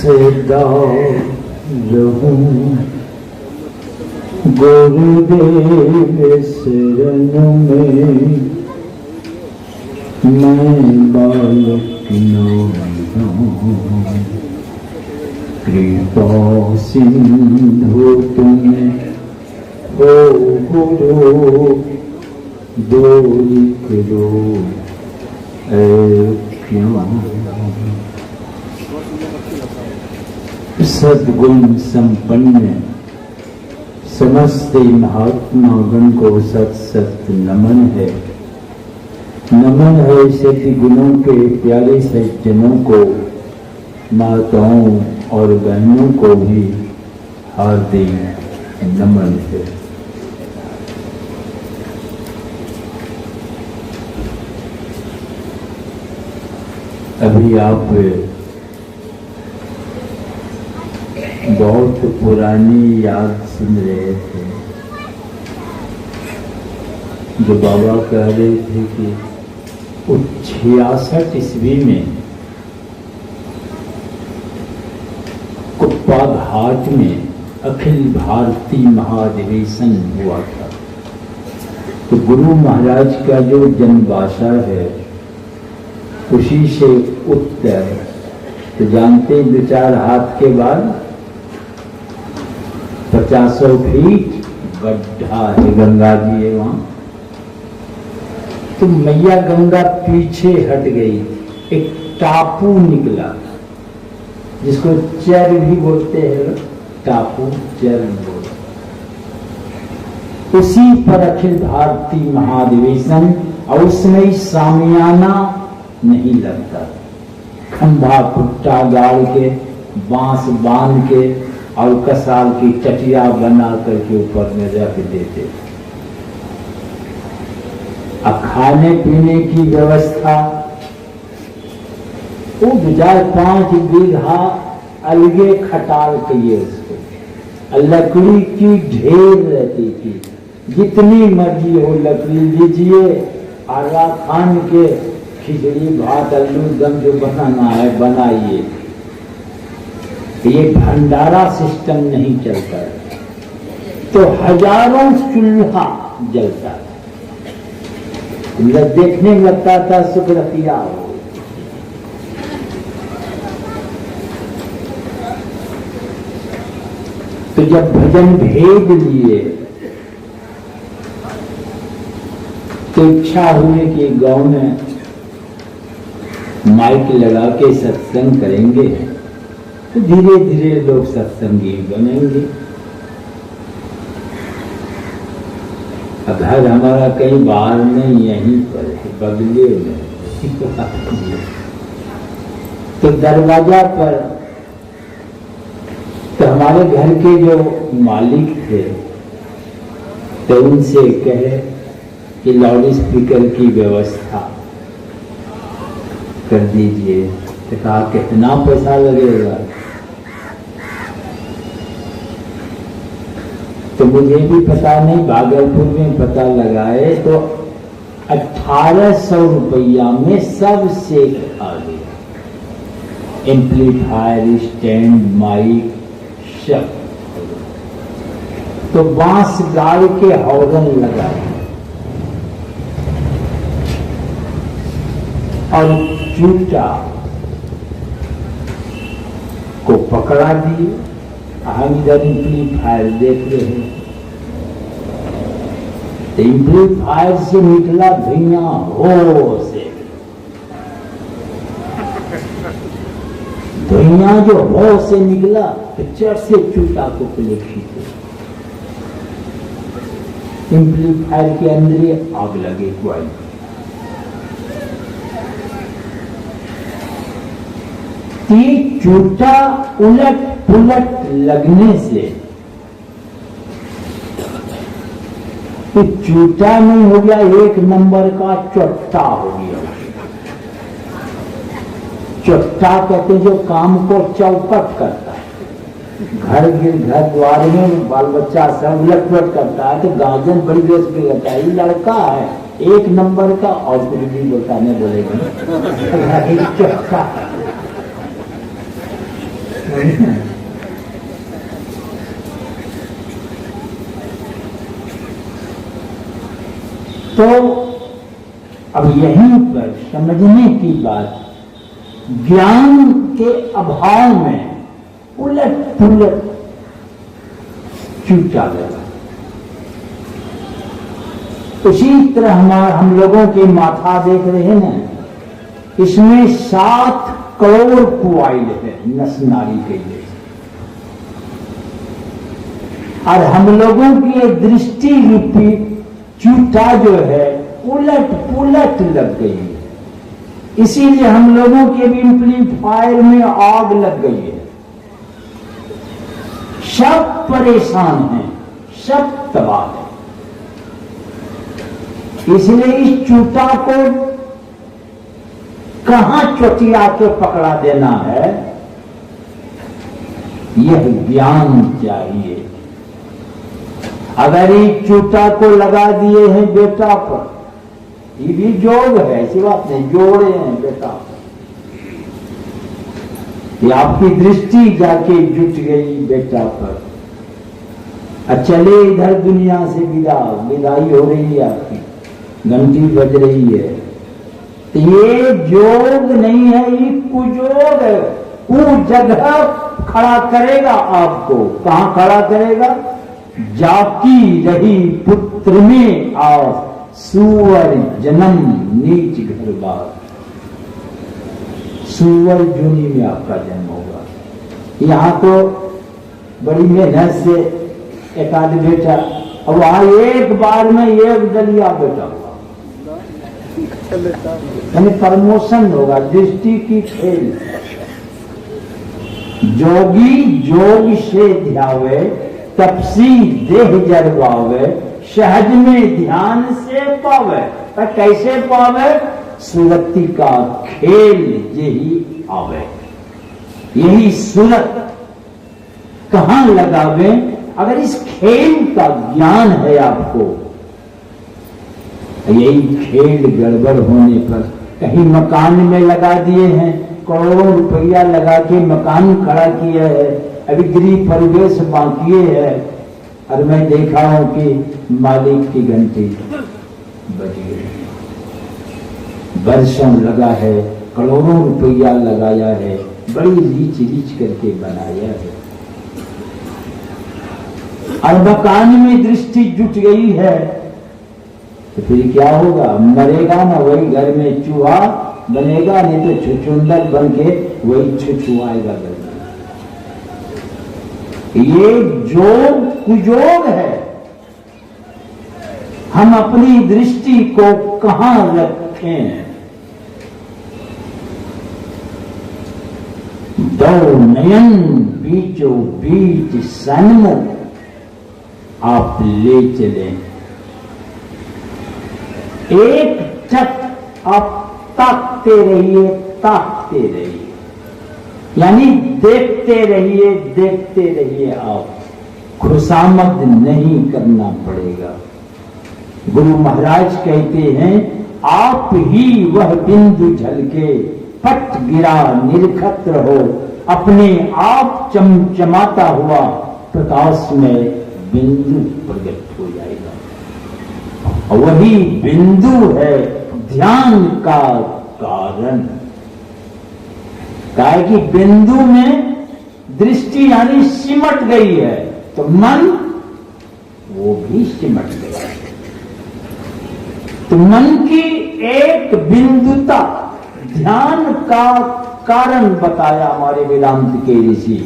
सदा रहूं गुरुदेव शरण में, मैं बालक नाम कृपा सिंधु तुम हो गुरु, दूरी करो सद्गुण संपन्न समस्त महात्मा गण को सत सत नमन है। नमन है सत्य गुणों के प्यारे सज्जनों को, माताओं और बहनों को भी हार्दिक नमन है। अभी आप बहुत पुरानी याद सुन रहे थे, जो बाबा कह रहे थे कि 66 ईस्वी में कुप्पा घाट में अखिल भारतीय महाधिवेशन हुआ था। तो गुरु महाराज का जो जन्मवासा है उसी से उत्तर, तो जानते 2-4 हाथ के बाद 50 फीट गड्ढा है, गंगा जी है वहां। तो मैया गंगा पीछे हट गई, एक टापू निकला जिसको चर भी बोलते हैं, टापू चर बोलते। उसी पर अखिल भारतीय महाधिवेशन, और उसमें सामियाना नहीं लगता, खंभा खुट्टा गाड़ के बांस बांध के और कसाल की चटिया बना करके ऊपर में रख देते। अब खाने पीने की व्यवस्था, वो 5 बीघा अलगे खटाल किए उसको, लकड़ी की ढेर रहती थी, जितनी मर्जी हो लकड़ी लीजिए, आरा खान के खिचड़ी भात आलू दम जो बनाना है बनाइए। ये भंडारा सिस्टम नहीं चलता है, तो हजारों चूल्हा जलता है। देखने में लगता था सुखरतिया हो। तो जब भजन भेज लिए तो इच्छा हुई कि गांव में माइक लगा के सत्संग करेंगे, तो धीरे धीरे लोग सत्संगी बनेंगे। घर हमारा कहीं बाहर नहीं, यहीं पर है, बगले में। तो दरवाजा पर, तो हमारे घर के जो मालिक थे तो उनसे कहे कि लाउड स्पीकर की व्यवस्था कर दीजिए। तो कहा कितना पैसा लगेगा? तो मुझे भी पता नहीं, भागलपुर में पता लगाए तो 1800 रुपया में सब सेट आ गया, एम्पलीफायर, स्टैंड, माइक सब। तो बांस गाड़ के हॉर्न लगाए और चूटा को पकड़ा दिए। हम इधर एम्पलीफायर देख रहे हैं, एम्पलीफायर से निकला धुआं हो से, धुआं जो हो से निकला तो चट से चूटा को पले खींचे, एम्पलीफायर के अंदर ही आग लगे कोई। चूटा उलट पुलट लगने से तो चूटा नहीं हो गया, 1 नंबर का चट्टा हो गया। चट्टा कहते जो काम को चौपट करता है, घर द्वार में बाल बच्चा सब उलट करता है, तो गार्जियन बड़ी देश पे रहता है, ये लड़का है 1 नंबर का, और कुछ भी बताने बोलेगा चट्टा। तो अब यहीं पर समझने की बात, ज्ञान के अभाव में उलट पुलट चूटा लगा। उसी तरह हम लोगों के माथा देख रहे हैं ना, इसमें 7 करोड़ कुआइल है नस नारी के लिए, और हम लोगों की ये दृष्टि रूपी चूटा जो है उलट पुलट लग गई है। इसीलिए हम लोगों के एम्प्लीफायर में आग लग गई है। सब परेशान हैं, सब तबाह है। इसलिए इस चूटा को कहां चोटिया के पकड़ा देना है, यह ज्ञान चाहिए। अगर इस चूटा को लगा दिए हैं बेटा पर, ये भी जोग है, ऐसी बात नहीं, जोड़े हैं बेटा पर, कि आपकी दृष्टि जाके जुट गई बेटा पर, चले इधर दुनिया से विदाई हो रही है, आपकी घंटी बज रही है। तो ये जोग नहीं है, ये कुजोग है। वो जगह खड़ा करेगा आपको, कहां खड़ा करेगा? जाकी रही पुत्र में और सुअर जन्म नीच घर बार। सुअर जूनी में आपका जन्म होगा। यहां तो बड़ी मेहनत से एक आध बेटा, और वहां एक बार में एक दलिया बेटा हुआ, यानी प्रमोशन होगा। दृष्टि की खेल, जोगी जोग से ध्यावे, तपसी देह जरवावे, सहज में ध्यान से पावे। पर कैसे पावे? सुरति का खेल यही आवे। यही सुरत कहां लगावे? अगर इस खेल का ज्ञान है आपको, यही खेल गड़बड़ होने पर कहीं मकान में लगा दिए हैं, करोड़ों रुपया लगा के मकान खड़ा किया है, अभी गृह प्रवेश बाकी है, और मैं देखा हूं कि मालिक की घंटी बजी है। वर्षों लगा है, करोड़ों रुपया लगाया है, बड़ी रीच रीच करके बनाया है, और मकान में दृष्टि जुट गई है, तो फिर क्या होगा? मरेगा ना वही घर में चूहा बनेगा, नहीं तो छुछुंदर बन के वही छुछुआएगा घर में। ये जोग कुजोग है। हम अपनी दृष्टि को कहां रखें? दो नयन बीचों बीच सन्मुख आप ले चले, एक टक आप ताकते रहिए, ताकते रहिए, यानी देखते रहिए। आप खुशामद नहीं करना पड़ेगा। गुरु महाराज कहते हैं, आप ही वह बिंदु झलके, पट गिरा निरखत्र हो, अपने आप चमचमाता हुआ प्रकाश में बिंदु प्रकट हो जाएगा। वही बिंदु है ध्यान का कारण। काहे कि बिंदु में दृष्टि यानी सिमट गई है, तो मन वो भी सिमट गया है। तो मन की एक बिंदुता ध्यान का कारण बताया हमारे वेदांत के ऋषि।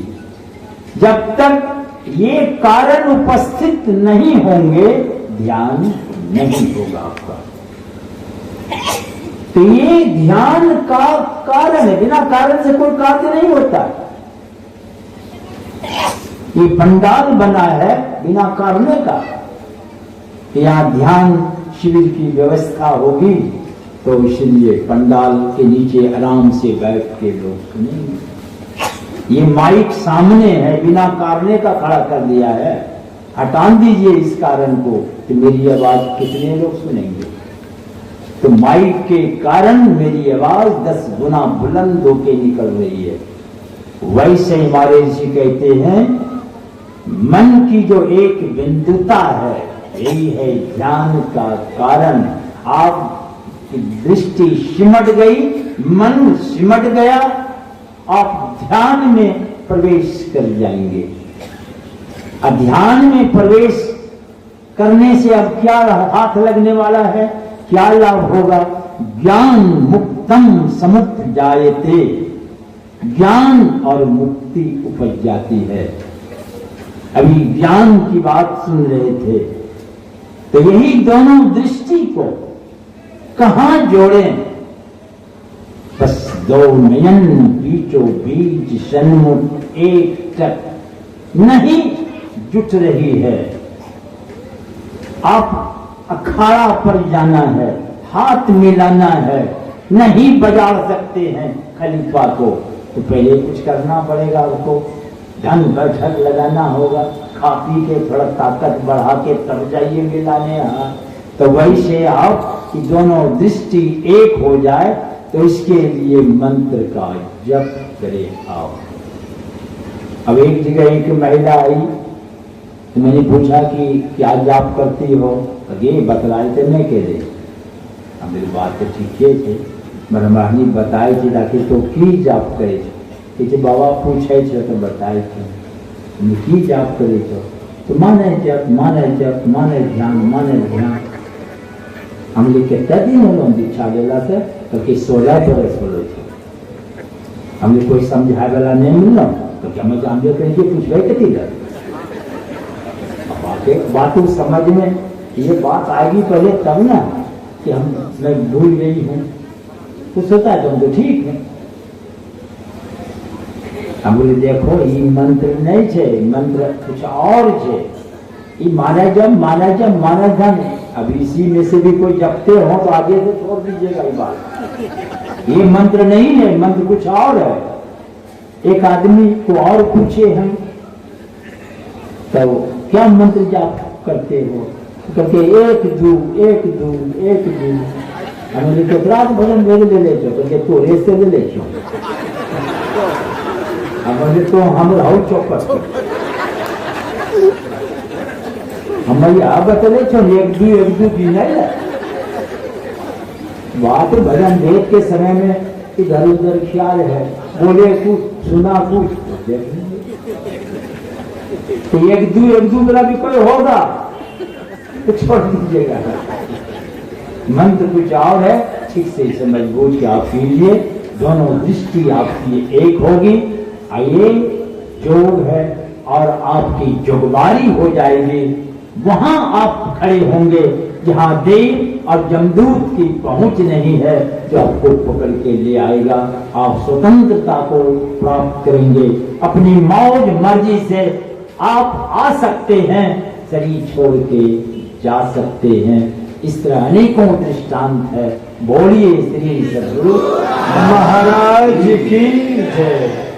जब तक ये कारण उपस्थित नहीं होंगे, ध्यान नहीं होगा आपका। तो ये ध्यान का कारण है, बिना कारण से कोई कार्य नहीं होता। ये पंडाल बना है बिना कारण का। यहां ध्यान शिविर की व्यवस्था होगी, तो इसलिए पंडाल के नीचे आराम से बैठ के लोग सुनेंगे। ये माइक सामने है, बिना कारण का खड़ा कर दिया है, हटा दीजिए इस कारण को, कि मेरी आवाज कितने लोग सुनेंगे। तो माइक के कारण मेरी आवाज 10 गुना बुलंद होके निकल रही है। वैसे हमारे ऋषि कहते हैं मन की जो एक बिंदुता है यही है ध्यान का कारण। आप दृष्टि सिमट गई, मन सिमट गया, आप ध्यान में प्रवेश कर जाएंगे। ध्यान में प्रवेश करने से अब क्या हाथ लगने वाला है, क्या लाभ होगा? ज्ञान मुक्तम समुत जायते, ज्ञान और मुक्ति उपज जाती है। अभी ज्ञान की बात सुन रहे थे तो यही दोनों दृष्टि को कहां जोड़ें? बस दो नयन बीचों बीच सन्मुख एक तक नहीं जुट रही है। आप अखाड़ा पर जाना है, हाथ मिलाना है, नहीं बजा सकते हैं खलीफा को तो पहले कुछ करना पड़ेगा। आपको धन बैठक लगाना होगा, खा पी के थोड़ा ताकत बढ़ा के तब जाइए मिलाने। तो वैसे आप कि दोनों दृष्टि एक हो जाए तो इसके लिए मंत्र का जप करे आओ। अब एक जगह एक महिला आई तो मैंने पूछा कि क्या जाप करती हो? ये बतलाए थे मैं कह दे मेरी बात तो ठीक है ब्रह्माणी बताए थी ताकि तो की जाप करे कि बाबा पूछे तो बताए थे की जाप करे तो माने जप माने जप माने ध्यान हमने कितना दिन होलो दीक्षा लेला से तो कि 16 बरस होलो छे। हमने कोई समझाए वाला नहीं मिलना तो क्या मैं जान दे करके पूछ गए कितनी बात समझ में ये बात आएगी पहले तब ना कि मैं भूल गई हूँ तो सोचा तुम तो ठीक है। हम बोले देखो ये मंत्र नहीं छे, मंत्र कुछ और छे। ये माना जब अब इसी में से भी कोई जपते हो तो आगे से छोड़ दीजिएगा ये बात। ये मंत्र नहीं है, मंत्र कुछ और है। एक आदमी को और पूछे हम तो क्या मंत्र जाप करते हो? करके एक दू हमने तो रात भजन भेज ले छो करके तो रेस से ले छो हमने तो हम रहो चौकस हम यहाँ बतले छो एक दू भी नहीं बात भजन भेद के समय में इधर उधर ख्याल है, बोले कुछ सुना कुछ तो एक दू मेरा भी कोई होगा तो छोड़ दीजिएगा। मंत्र कुछ और है, ठीक से समझ बूझ के आप कीजिए, दोनों दृष्टि आपकी एक होगी। आइए जोग है और आपकी जोगबारी हो जाएगी। वहां आप खड़े होंगे जहां देव और जमदूत की पहुंच नहीं है जो आपको पकड़ के ले आएगा। आप स्वतंत्रता को प्राप्त करेंगे, अपनी मौज मर्जी से आप आ सकते हैं, शरीर छोड़ के जा सकते हैं। इस तरह अनेकों दृष्टांत है। बोलिए श्री सद्गुरु महाराज की जय।